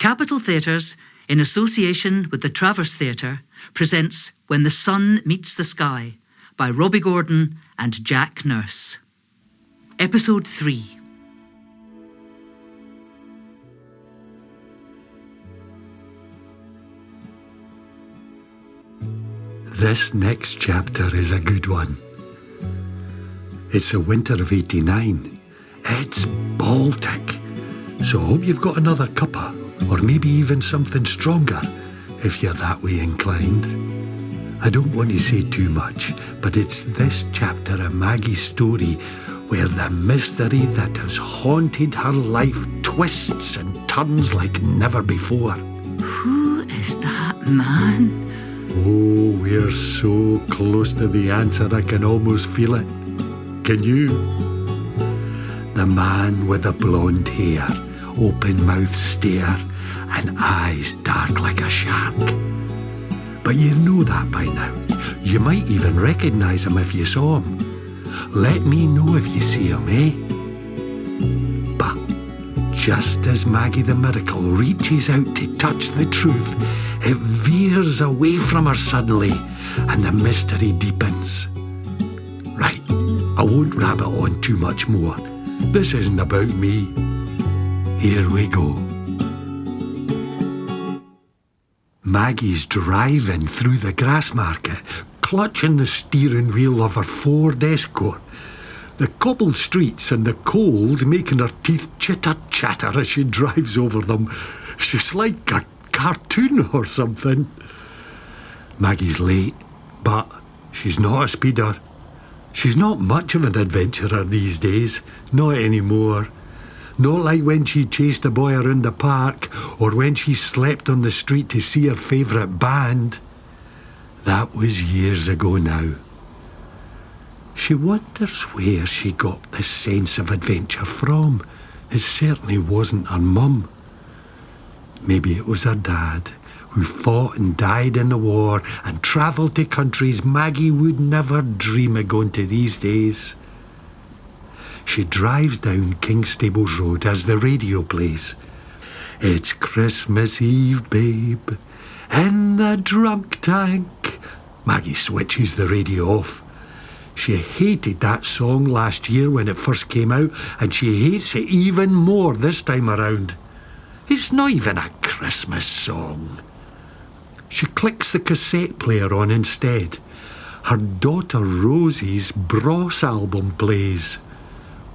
Capitol Theatres, in association with the Traverse Theatre, presents When the Sun Meets the Sky by Robbie Gordon and Jack Nurse. Episode 3. This next chapter is a good one. It's the winter of '89. It's Baltic. So I hope you've got another cuppa, or maybe even something stronger, if you're that way inclined. I don't want to say too much, but it's this chapter of Maggie's story where the mystery that has haunted her life twists and turns like never before. Who is that man? Oh, we're so close to the answer I can almost feel it. Can you? The man with the blonde hair, open mouth stare, and eyes dark like a shark. But you know that by now. You might even recognise him if you saw him. Let me know if you see him, eh? But just as Maggie the Miracle reaches out to touch the truth, it veers away from her suddenly, and the mystery deepens. Right, I won't rabbit on too much more. This isn't about me. Here we go. Maggie's driving through the grass market, clutching the steering wheel of her Ford Escort. The cobbled streets and the cold making her teeth chitter-chatter as she drives over them. She's like a cartoon or something. Maggie's late, but she's not a speeder. She's not much of an adventurer these days, not anymore. Not like when she chased a boy around the park or when she slept on the street to see her favourite band. That was years ago now. She wonders where she got this sense of adventure from. It certainly wasn't her mum. Maybe it was her dad, who fought and died in the war and travelled to countries Maggie would never dream of going to these days. She drives down King Stables Road as the radio plays. It's Christmas Eve, babe, in the drunk tank. Maggie switches the radio off. She hated that song last year when it first came out, and she hates it even more this time around. It's not even a Christmas song. She clicks the cassette player on instead. Her daughter Rosie's Bros album plays.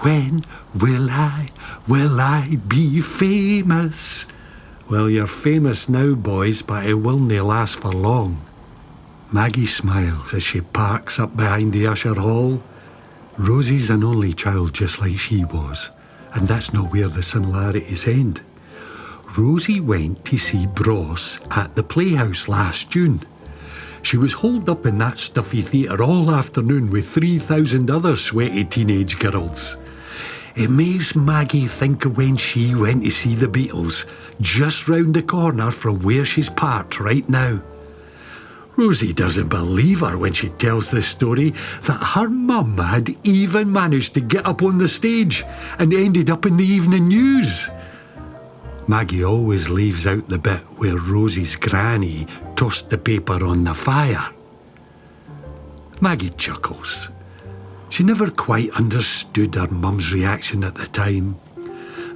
When will I be famous? Well, you're famous now, boys, but it will not last for long. Maggie smiles as she parks up behind the Usher Hall. Rosie's an only child just like she was, and that's not where the similarities end. Rosie went to see Bros at the Playhouse last June. She was holed up in that stuffy theatre all afternoon with 3,000 other sweaty teenage girls. It makes Maggie think of when she went to see the Beatles, just round the corner from where she's parked right now. Rosie doesn't believe her when she tells this story that her mum had even managed to get up on the stage and ended up in the evening news. Maggie always leaves out the bit where Rosie's granny tossed the paper on the fire. Maggie chuckles. She never quite understood her mum's reaction at the time.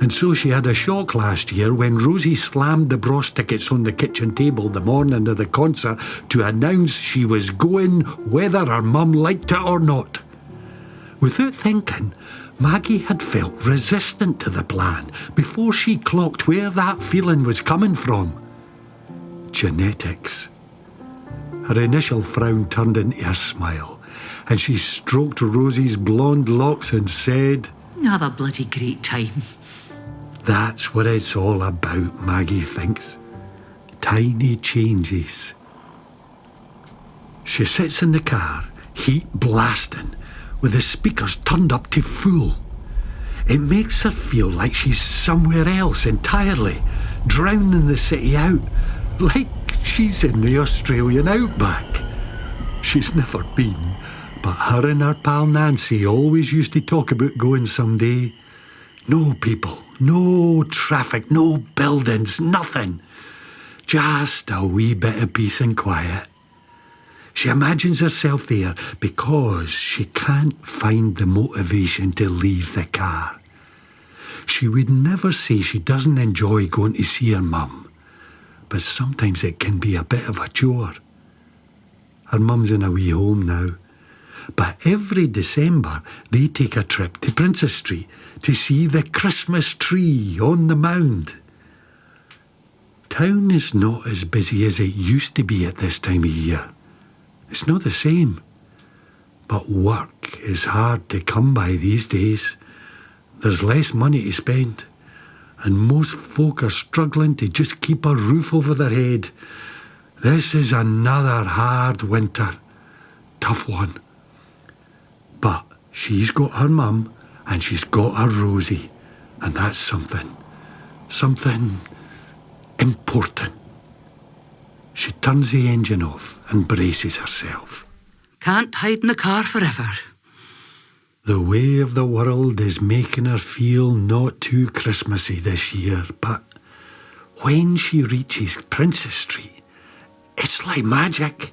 And so she had a shock last year when Rosie slammed the Bros tickets on the kitchen table the morning of the concert to announce she was going whether her mum liked it or not. Without thinking, Maggie had felt resistant to the plan before she clocked where that feeling was coming from. Genetics. Her initial frown turned into a smile, and she stroked Rosie's blonde locks and said, Have a bloody great time. That's what it's all about, Maggie thinks. Tiny changes. She sits in the car, heat blasting, with the speakers turned up to full. It makes her feel like she's somewhere else entirely, drowning the city out, like she's in the Australian outback. She's never been, but her and her pal Nancy always used to talk about going someday. No, people, No traffic, no buildings, nothing. Just a wee bit of peace and quiet. She imagines herself there because she can't find the motivation to leave the car. She would never say she doesn't enjoy going to see her mum, but sometimes it can be a bit of a chore. Her mum's in a wee home now, but every December they take a trip to Princess Street to see the Christmas tree on the mound. Town is not as busy as it used to be at this time of year. It's not the same. But work is hard to come by these days. There's less money to spend, and most folk are struggling to just keep a roof over their head. This is another hard winter. Tough one. But she's got her mum and she's got her Rosie, and that's something. Something important. She turns the engine off and braces herself. Can't hide in the car forever. The way of the world is making her feel not too Christmassy this year, but when she reaches Princess Street, it's like magic.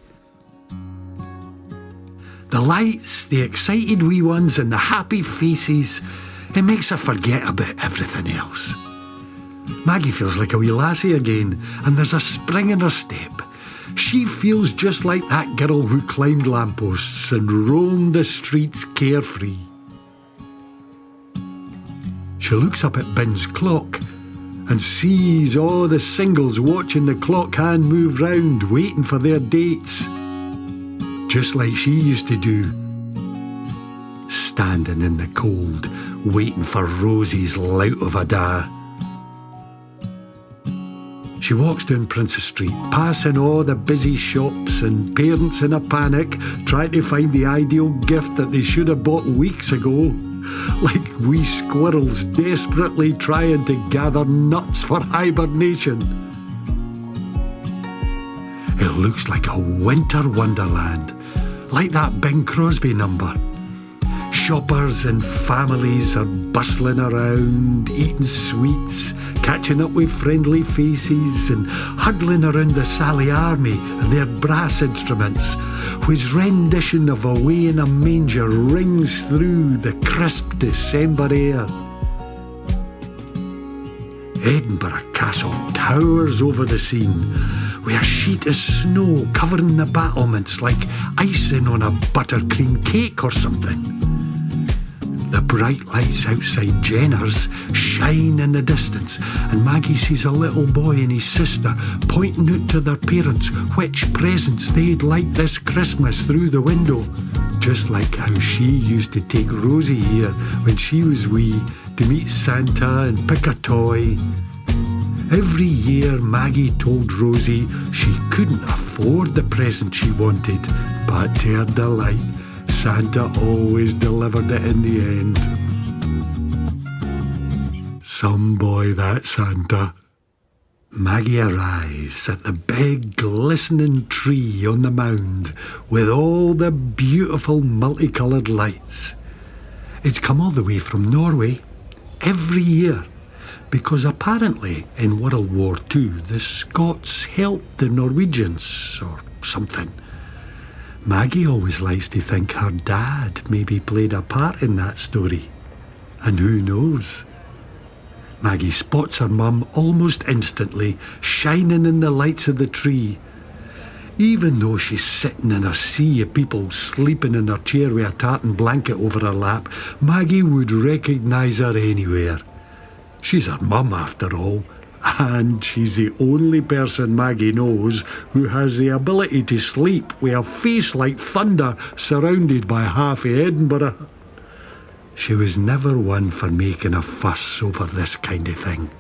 The lights, the excited wee ones and the happy faces, it makes her forget about everything else. Maggie feels like a wee lassie again, and there's a spring in her step. She feels just like that girl who climbed lampposts and roamed the streets carefree. She looks up at Ben's clock and sees all the singles watching the clock hand move round, waiting for their dates. Just like she used to do. Standing in the cold, waiting for Rosie's lout of a da. She walks down Princess Street, passing all the busy shops and parents in a panic, trying to find the ideal gift that they should have bought weeks ago. Like wee squirrels desperately trying to gather nuts for hibernation. It looks like a winter wonderland, like that Bing Crosby number. Shoppers and families are bustling around, eating sweets, catching up with friendly faces and huddling around the Sally Army and their brass instruments, whose rendition of Away in a Manger rings through the crisp December air. Edinburgh Castle towers over the scene, with a sheet of snow covering the battlements like icing on a buttercream cake or something. The bright lights outside Jenner's shine in the distance, and Maggie sees a little boy and his sister pointing out to their parents which presents they'd like this Christmas through the window, just like how she used to take Rosie here when she was wee to meet Santa and pick a toy. Every year Maggie told Rosie she couldn't afford the present she wanted, but to her delight, Santa always delivered it in the end. Some boy, that Santa. Maggie arrives at the big glistening tree on the mound with all the beautiful multicoloured lights. It's come all the way from Norway every year because apparently in World War II the Scots helped the Norwegians or something. Maggie always likes to think her dad maybe played a part in that story. And who knows? Maggie spots her mum almost instantly, shining in the lights of the tree. Even though she's sitting in a sea of people sleeping in her chair with a tartan blanket over her lap, Maggie would recognise her anywhere. She's her mum after all. And she's the only person Maggie knows who has the ability to sleep with a face like thunder surrounded by half of Edinburgh. She was never one for making a fuss over this kind of thing,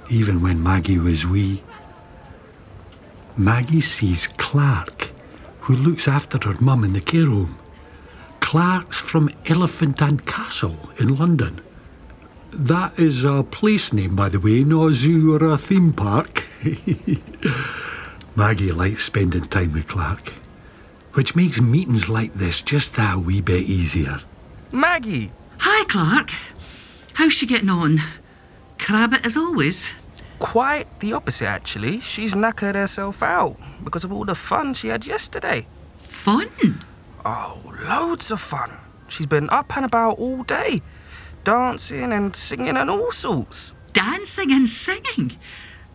even when Maggie was wee. Maggie sees Clark, who looks after her mum in the care home. Clark's from Elephant and Castle in London. That is a place name, by the way, not a zoo or a theme park. Maggie likes spending time with Clark, which makes meetings like this just that wee bit easier. Maggie! Hi, Clark. How's she getting on? Crabbit as always. Quite the opposite, actually. She's knackered herself out because of all the fun she had yesterday. Fun? Oh, loads of fun. She's been up and about all day, dancing and singing and all sorts. Dancing and singing?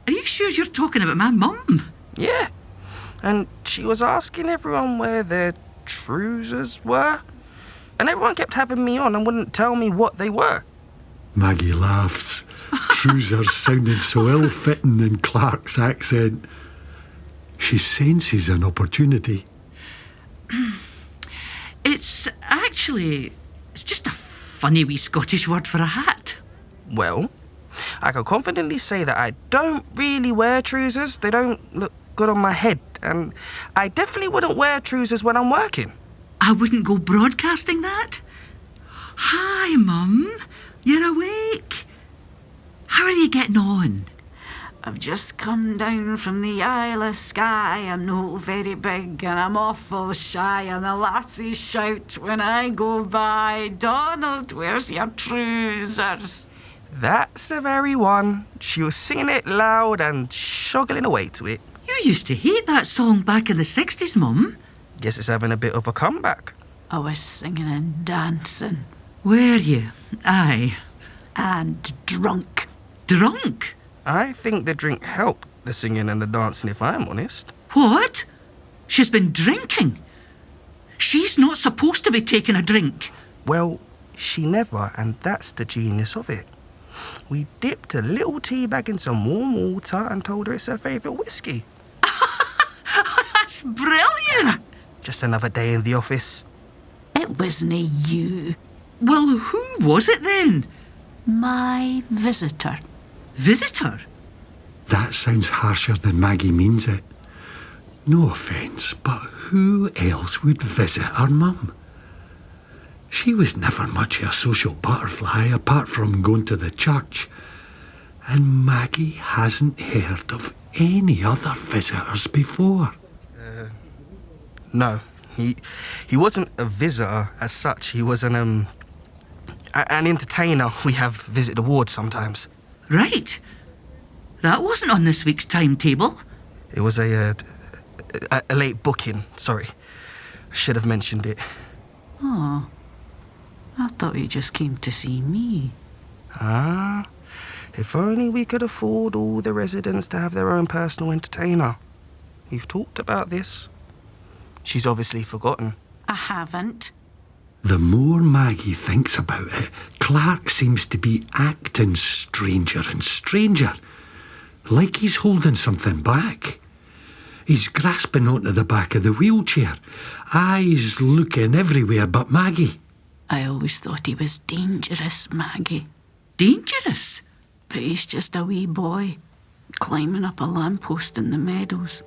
Are you sure you're talking about my mum? Yeah. And she was asking everyone where their trousers were. And everyone kept having me on and wouldn't tell me what they were. Maggie laughs. Trousers sounded so ill-fitting in Clark's accent. She senses an opportunity. It's just a funny wee Scottish word for a hat. Well, I can confidently say that I don't really wear trousers. They don't look good on my head. And I definitely wouldn't wear trousers when I'm working. I wouldn't go broadcasting that. Hi, Mum. You're awake. How are you getting on? I've just come down from the Isle of Skye. I'm not very big and I'm awful shy, and the lassies shout when I go by, Donald, where's your trousers? That's the very one. She was singing it loud and shuggling away to it. You used to hate that song back in the 60s, Mum. Guess it's having a bit of a comeback. I was singing and dancing. Were you? Aye. And drunk. Drunk? I think the drink helped the singing and the dancing, if I'm honest. What? She's been drinking? She's not supposed to be taking a drink. Well, she never, and that's the genius of it. We dipped a little tea bag in some warm water and told her it's her favourite whiskey. That's brilliant. Just another day in the office. It wasn't you. Well, who was it then? My visitor. Visitor? That sounds harsher than Maggie means it. No offence, but who else would visit her mum? She was never much of a social butterfly apart from going to the church. And Maggie hasn't heard of any other visitors before. No, he wasn't a visitor as such. He was an entertainer. We have visit awards sometimes. Right. That wasn't on this week's timetable. It was a late booking, sorry. I should have mentioned it. Oh, I thought you just came to see me. Ah, if only we could afford all the residents to have their own personal entertainer. We've talked about this. She's obviously forgotten. I haven't. The more Maggie thinks about it, Clark seems to be acting stranger and stranger. Like he's holding something back. He's grasping onto the back of the wheelchair, eyes looking everywhere but Maggie. I always thought he was dangerous, Maggie. Dangerous? But he's just a wee boy, climbing up a lamppost in the meadows.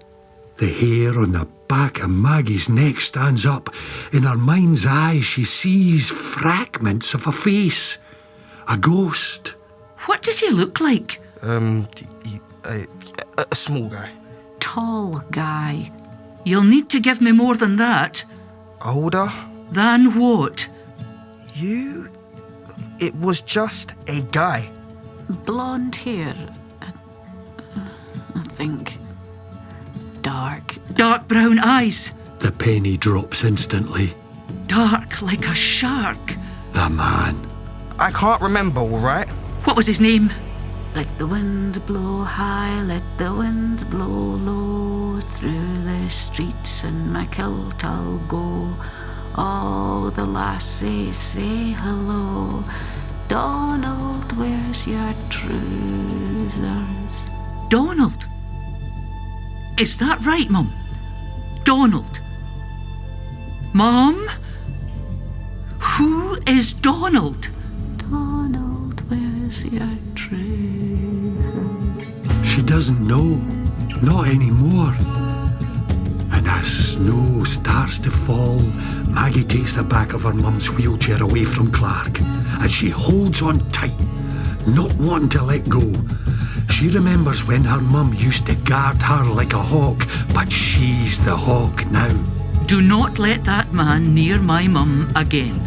The hair on the back of Maggie's neck stands up. In her mind's eye, she sees fragments of a face. A ghost. What did he look like? A small guy. Tall guy. You'll need to give me more than that. Older? Than what? It was just a guy. Blonde hair. I think. Dark. Dark brown eyes. The penny drops instantly. Dark like a shark. The man. I can't remember, all right? What was his name? Let the wind blow high, let the wind blow low. Through the streets in my kilt I'll go. All the lassies say hello. Donald, where's your trousers? Donald. Is that right, Mum? Donald. Mum? Who is Donald? Donald, where's your trousers? She doesn't know. Not anymore. And as snow starts to fall, Maggie takes the back of her mum's wheelchair away from Clark, and she holds on tight, not wanting to let go. She remembers when her mum used to guard her like a hawk, but she's the hawk now. Do not let that man near my mum again.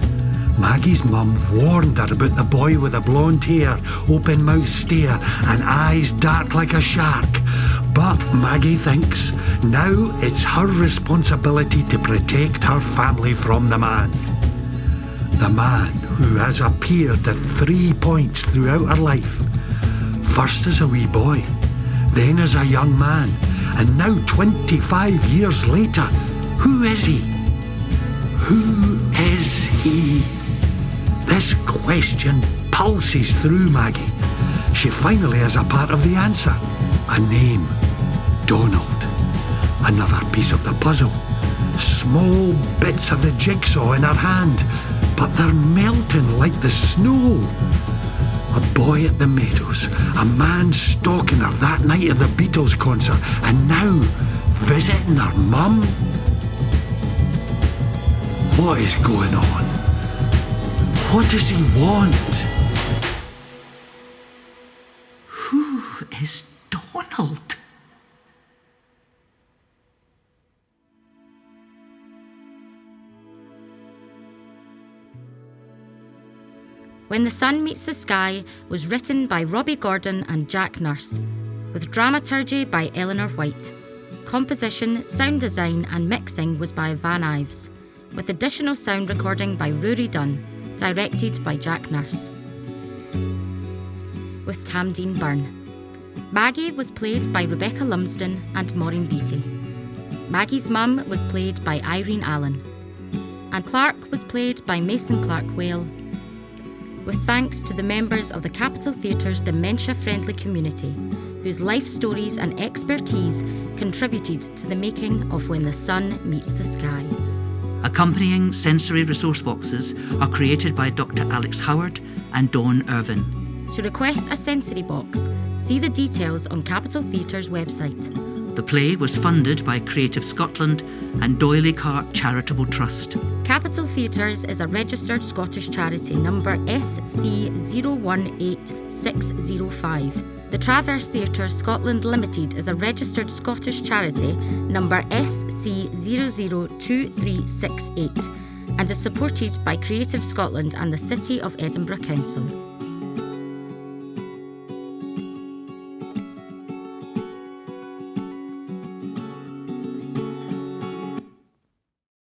Maggie's mum warned her about the boy with the blonde hair, open-mouthed stare, and eyes dark like a shark. But Maggie thinks now it's her responsibility to protect her family from the man. The man who has appeared at 3 points throughout her life. First as a wee boy, then as a young man, and now 25 years later, who is he? Who is he? This question pulses through Maggie. She finally has a part of the answer. A name. Donald. Another piece of the puzzle. Small bits of the jigsaw in her hand, but they're melting like the snow. A boy at the Meadows, a man stalking her that night at the Beatles concert, and now visiting her mum? What is going on? What does he want? Who is Donald? When the Sun Meets the Sky was written by Robbie Gordon and Jack Nurse, with dramaturgy by Eleanor White. Composition, sound design and mixing was by Van Ives, with additional sound recording by Rory Dunn, directed by Jack Nurse. With Tamdene Byrne. Maggie was played by Rebecca Lumsden and Maureen Beattie. Maggie's mum was played by Irene Allen. And Clark was played by Mason Clark Whale, with thanks to the members of the Capitol Theatre's dementia-friendly community, whose life stories and expertise contributed to the making of When the Sun Meets the Sky. Accompanying sensory resource boxes are created by Dr. Alex Howard and Dawn Irvin. To request a sensory box, see the details on Capitol Theatre's website. The play was funded by Creative Scotland and D'Oyly Carte Charitable Trust. Capitol Theatres is a registered Scottish charity number SC018605. The Traverse Theatre Scotland Limited is a registered Scottish charity number SC002368 and is supported by Creative Scotland and the City of Edinburgh Council.